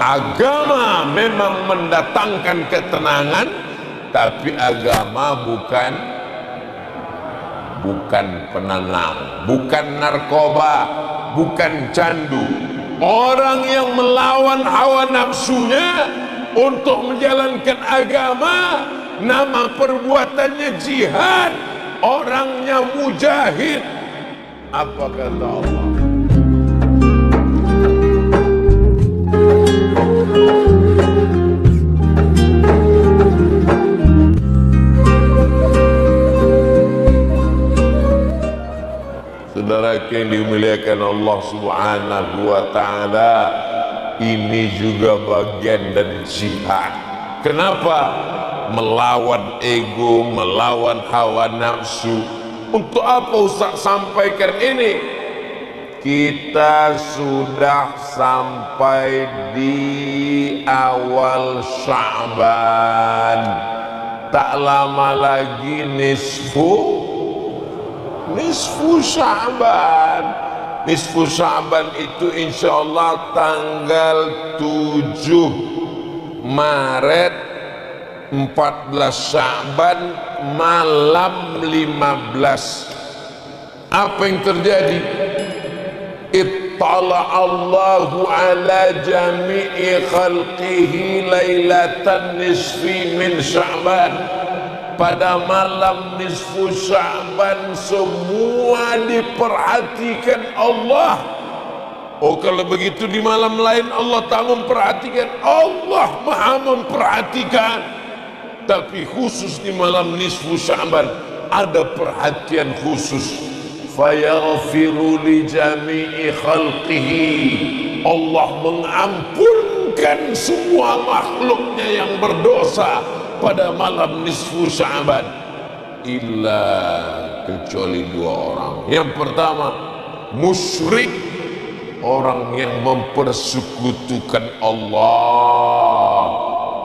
Agama memang mendatangkan ketenangan, tapi agama bukan penenang, bukan narkoba, bukan candu. Orang yang melawan hawa nafsunya untuk menjalankan agama, nama perbuatannya jihad, orangnya mujahid. Apa kata Allah? Saudara yang dimuliakan Allah Subhanahu wa ta'ala, ini juga bagian dari jihad. Kenapa? Melawan ego, melawan hawa nafsu. Untuk apa Ustaz sampaikan ini? Kita sudah sampai di awal Sya'ban. Tak lama lagi nisfu Sya'ban. Nisfu Sya'ban itu insyaallah tanggal 7 Maret, 14 Sya'ban, malam 15. Apa yang terjadi? Ittala Allahu ala jami'i khalqihi lailatan nisfi min Sya'ban. Pada malam nisfu Sya'ban semua diperhatikan Allah. Oh, kalau begitu di malam lain Allah tak memperhatikan? Allah Maha memperhatikan. Tapi khusus di malam nisfu Sya'ban ada perhatian khusus. Fayaghfiru li jami'i khalqihi. Allah mengampunkan semua makhluknya yang berdosa pada malam nisfu Sya'ban, illa kecuali dua orang. Yang pertama, musyrik, orang yang mempersekutukan Allah,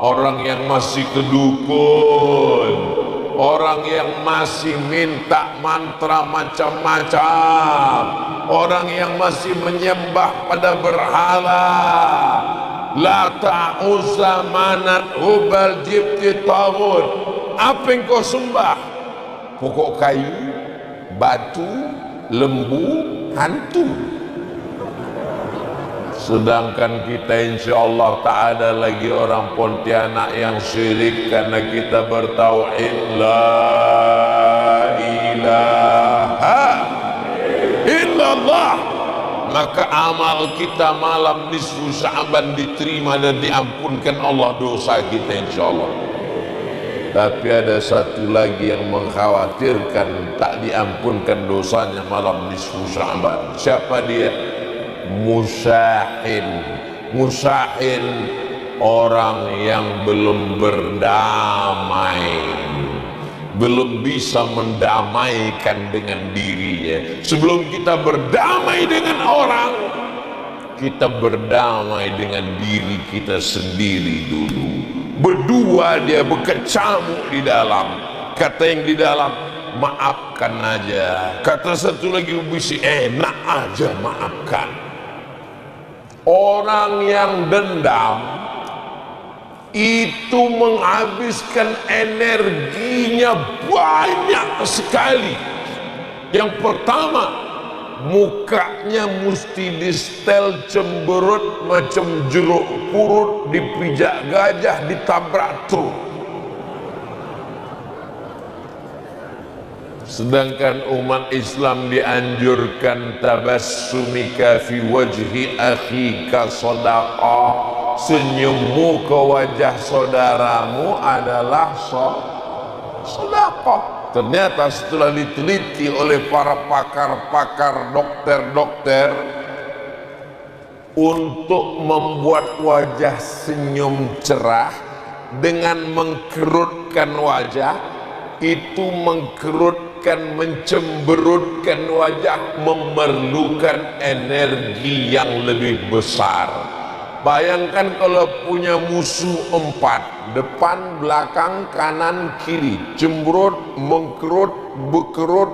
orang yang masih kedukun, orang yang masih minta mantra macam-macam, orang yang masih menyembah pada berhala. Lata, Uzza, Manat, Hubal, Jibti, Taghut. Apa yang kau sembah? Pokok kayu, batu, lembu, hantu. Sedangkan kita insyaallah tak ada lagi orang Pontianak yang syirik, karena kita bertauhid la ilaha illallah. Maka amal kita malam nisfu Sya'ban diterima dan diampunkan Allah dosa kita insyaallah. Tapi ada satu lagi yang mengkhawatirkan tak diampunkan dosanya malam nisfu Sya'ban. Siapa dia? Musyahin. Musyahin, orang yang belum berdamai, belum bisa mendamaikan dengan dirinya. Sebelum kita berdamai dengan orang, kita berdamai dengan diri kita sendiri dulu. Berdua dia berkecamuk di dalam. Kata yang di dalam, maafkan aja. Kata satu lagi bisik, enak aja maafkan. Orang yang dendam itu menghabiskan energinya banyak sekali. Yang pertama, mukanya mesti distel cemberut macam jeruk purut, dipijak gajah, ditabrak truk. Sedangkan umat Islam dianjurkan tabassumika fi wajhi akhika shadaqah. Senyummu ke wajah saudaramu adalah sedekah. Ternyata setelah diteliti oleh para pakar-pakar, dokter-dokter, untuk membuat wajah senyum cerah dengan mengkerutkan wajah, itu mengkerutkan, mencemberutkan wajah memerlukan energi yang lebih besar. Bayangkan kalau punya musuh 4, depan, belakang, kanan, kiri, cemberut, mengkerut, bekerut,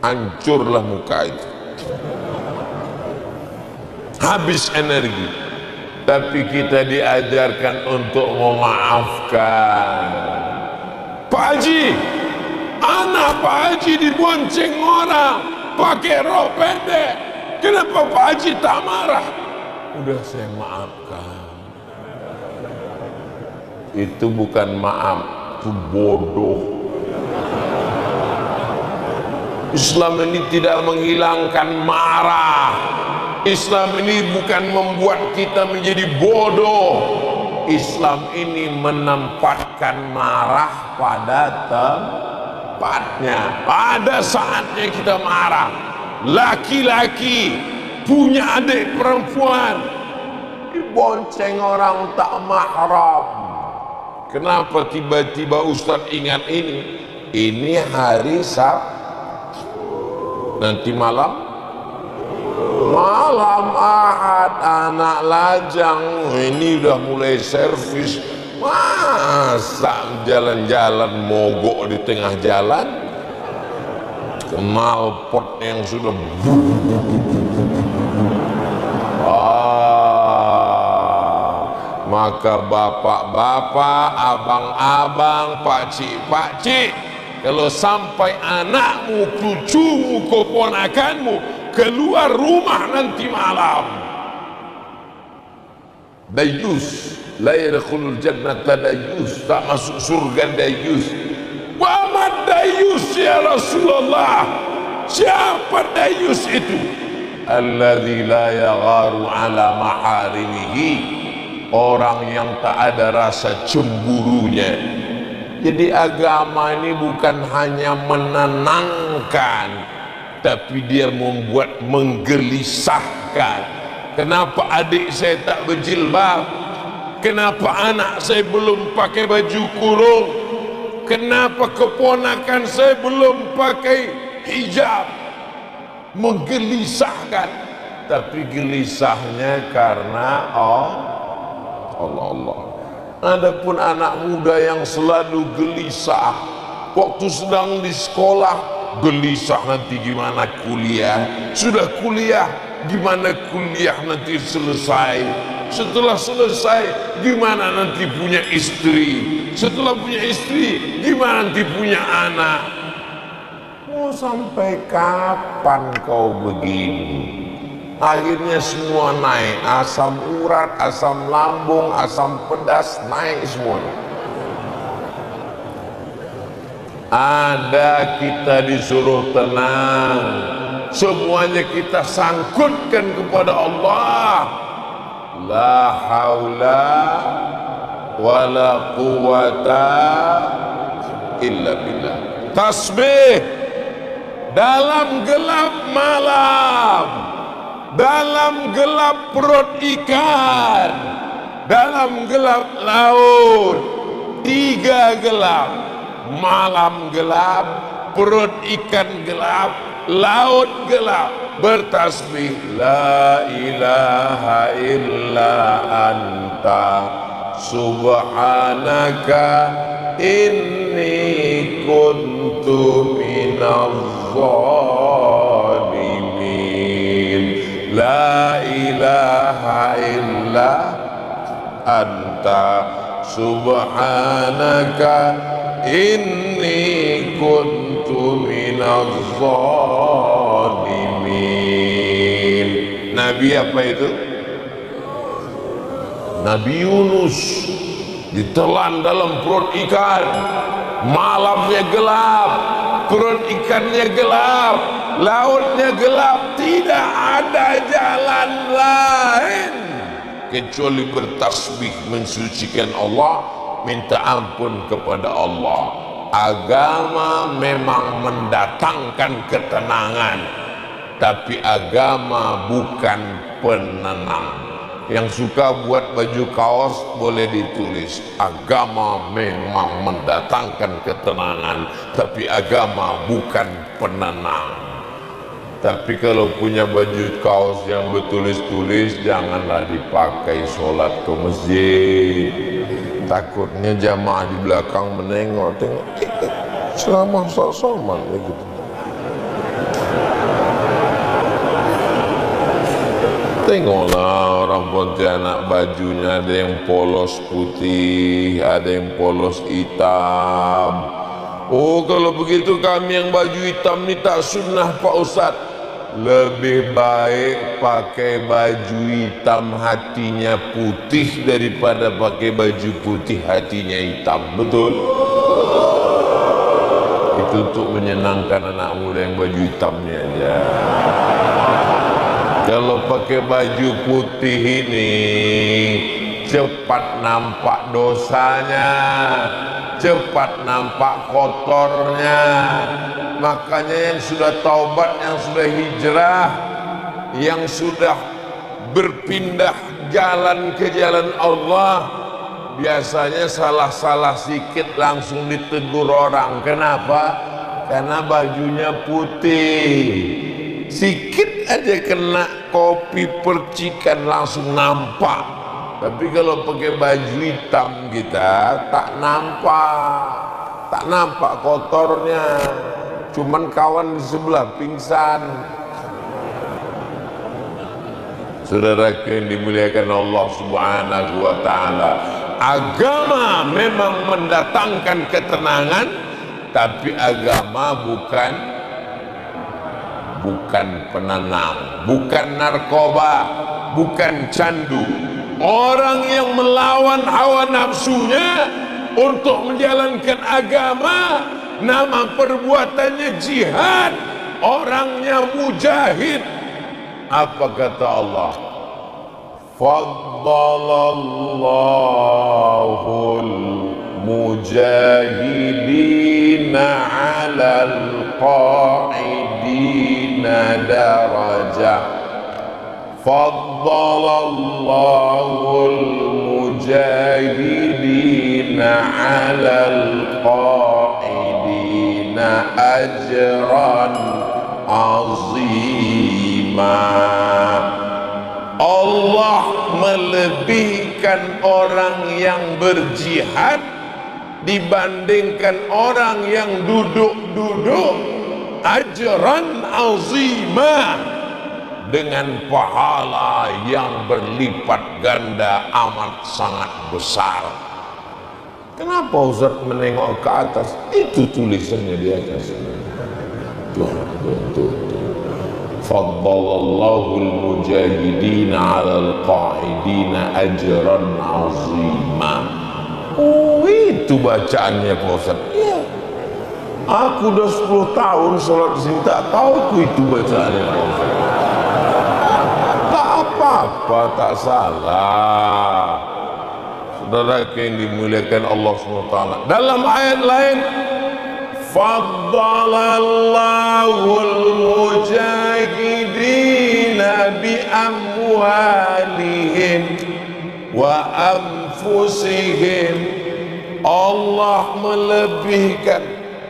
hancurlah muka itu. habis energi. Tapi kita diajarkan untuk memaafkan. Pak Haji, anak Pak Haji dibonceng orang pakai rok pendek, kenapa Pak Haji tak marah? Udah saya maafkan. Itu bukan maaf, itu bodoh. Islam ini tidak menghilangkan marah. Islam ini bukan membuat kita menjadi bodoh. Islam ini menempatkan marah pada tempatnya. Pada saatnya kita marah. Laki-laki punya adik perempuan dibonceng orang tak mahram. Kenapa tiba-tiba Ustaz ingat ini? Ini hari Sabtu. Nanti malam Ahad, anak lajang ini udah mulai servis. Masa jalan-jalan mogok di tengah jalan, knalpot yang sudah maka bapak-bapak, abang-abang, pakcik-pakcik, kalau sampai anakmu, cucumu, keponakanmu keluar rumah nanti malam, dayus la yadkhulul jannata dayus, tak masuk surga dayus. Wa mad dayus ya Rasulullah? Siapa dayus itu? Alladzi la yagharu ala maharimihi, orang yang tak ada rasa cemburunya. Jadi agama ini bukan hanya menenangkan, tapi dia membuat menggelisahkan. Kenapa adik saya tak berjilbab? Kenapa anak saya belum pakai baju kurung? Kenapa keponakan saya belum pakai hijab? Menggelisahkan. Tapi gelisahnya karena Allah. Adapun anak muda yang selalu gelisah waktu sedang di sekolah, gelisah nanti gimana kuliah, sudah kuliah gimana kuliah nanti selesai, setelah selesai gimana nanti punya istri, setelah punya istri gimana nanti punya anak. Mau sampai kapan kau begini? Akhirnya semua naik, asam urat, asam lambung, asam pedas naik semuanya. Ada kita disuruh tenang, semuanya kita sangkutkan kepada Allah. La haula wala quwata illa billah. Tasbih dalam gelap malam, dalam gelap perut ikan, dalam gelap laut, 3 gelap. Malam gelap, perut ikan gelap, laut gelap, bertasbih la ilaha illa anta subhanaka inni kuntu minadh dhalimin. La ilaha illa anta subhanaka inni kuntu minadh dhalimin. Nabi apa itu? Nabi Yunus ditelan dalam perut ikan, malamnya gelap, perut ikannya gelap, lautnya gelap, tidak ada jalan lain kecuali bertasbih mensucikan Allah, minta ampun kepada Allah. Agama memang mendatangkan ketenangan, tapi agama bukan penenang. Yang suka buat baju kaos boleh ditulis agama memang mendatangkan ketenangan, tapi agama bukan penenang. Tapi kalau punya baju kaos yang bertulis-tulis, janganlah dipakai sholat ke masjid. Takutnya jamaah di belakang menengok, tengok selama sok-soman begitu. Tengoklah orang Pontianak bajunya ada yang polos putih, ada yang polos hitam. Oh, kalau begitu kami yang baju hitam ni tak sunnah Pak Ustaz. Lebih baik pakai baju hitam hatinya putih daripada pakai baju putih hatinya hitam. Betul? Itu untuk menyenangkan anak muda yang baju hitamnya aja. Kalau pakai baju putih ini cepat nampak dosanya, cepat nampak kotornya. Makanya yang sudah taubat, yang sudah hijrah, yang sudah berpindah jalan ke jalan Allah, biasanya salah-salah sikit langsung ditegur orang. Kenapa? Karena bajunya putih. Sikit aja kena kopi percikan langsung nampak. Tapi kalau pakai baju hitam kita tak nampak kotornya. Cuman kawan di sebelah pingsan. Saudara yang dimuliakan Allah Subhanahu wa taala, agama memang mendatangkan ketenangan, tapi agama bukan penenang, bukan narkoba, bukan candu. Orang yang melawan hawa nafsunya untuk menjalankan agama, nama perbuatannya jihad, orangnya mujahid. Apa kata Allah? Faddalallahu mujahidina 'alal qa'idina darajah. Faddalallahu mujahidina 'alal qa'idina ajran 'azima. Allah melebihkan orang yang berjihad dibandingkan orang yang duduk-duduk, ajran azima, dengan pahala yang berlipat ganda amat sangat besar. Kenapa Ustaz menengok ke atas? Itu tulisannya di atas. Tuh. Faddalallahu al-mujahidina 'alal qa'idina ajran 'azima. Oh, itu bacaannya Pak Ustaz. Iya. Aku udah 10 tahun sholat di sini, tak tahu aku itu bacaannya Pak Ustaz. Tak apa-apa, tak salah. Saudara yang dimuliakan Allah SWT, dalam ayat lain, Faddalallahul mujahidina bi amwalihim wa anfusihim. Allah melebihkan.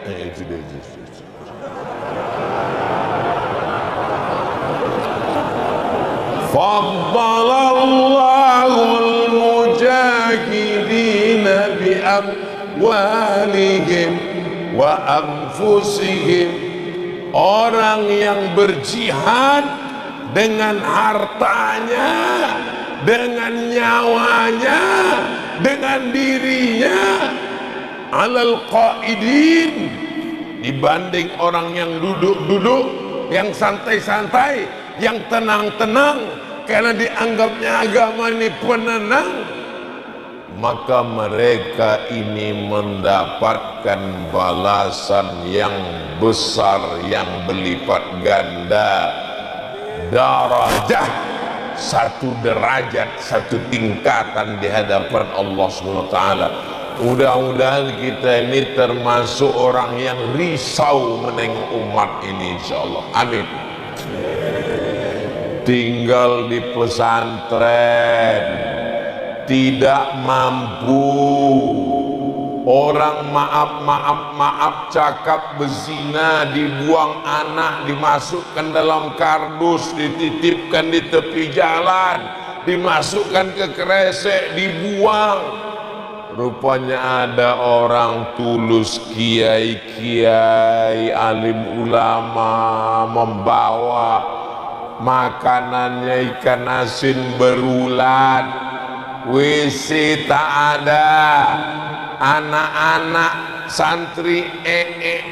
Itu dia. Faddalallahul mujahidina bi amwalihim wa anfusihim. Orang yang berjihad dengan hartanya, dengan nyawanya, dengan dirinya, alal qaidin, dibanding orang yang duduk-duduk, yang santai-santai, yang tenang-tenang, karena dianggapnya agama ini penenang. Maka mereka ini mendapatkan balasan yang besar, yang berlipat ganda, darajah, satu derajat, satu tingkatan di hadapan Allah SWT. Mudah-mudahan kita ini termasuk orang yang risau menengok umat ini, insyaallah. Amin. Tinggal di pesantren, tidak mampu, orang maaf cakap berzina, dibuang anak, dimasukkan dalam kardus, dititipkan di tepi jalan, dimasukkan ke kresek, dibuang. Rupanya ada orang tulus, kiai-kiai, alim ulama, membawa makanannya ikan asin berulat, WC tak ada, anak-anak santri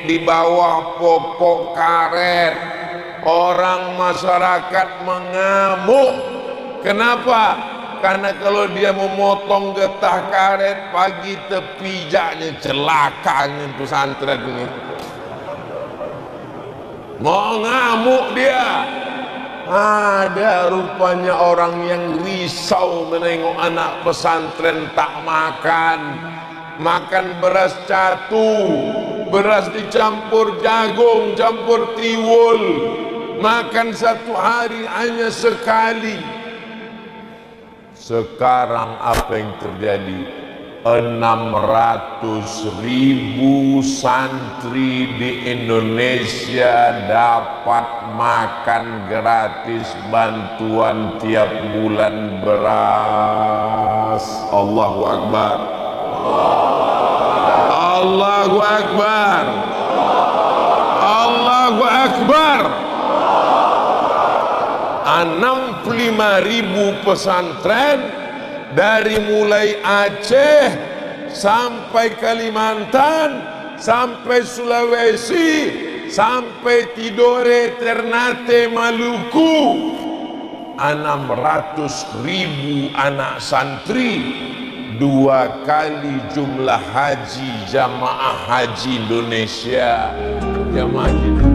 di bawah pokok karet, orang masyarakat mengamuk. Kenapa? Karena kalau dia memotong getah karet pagi tepijaknya celakanya pesantren ini. Mau ngamuk dia. Ada rupanya orang yang risau menengok anak pesantren tak makan. Makan beras catu, beras dicampur jagung, campur tiwul. Makan satu hari hanya sekali. Sekarang apa yang terjadi? 600.000 santri di Indonesia dapat makan gratis bantuan tiap bulan beras. Allahu Akbar. Allahu Akbar. Allahu Akbar. 65.000 pesantren dari mulai Aceh sampai Kalimantan sampai Sulawesi sampai Tidore, Ternate, Maluku. 600.000 anak santri, 2 kali jumlah haji jamaah haji Indonesia. Jamaah haji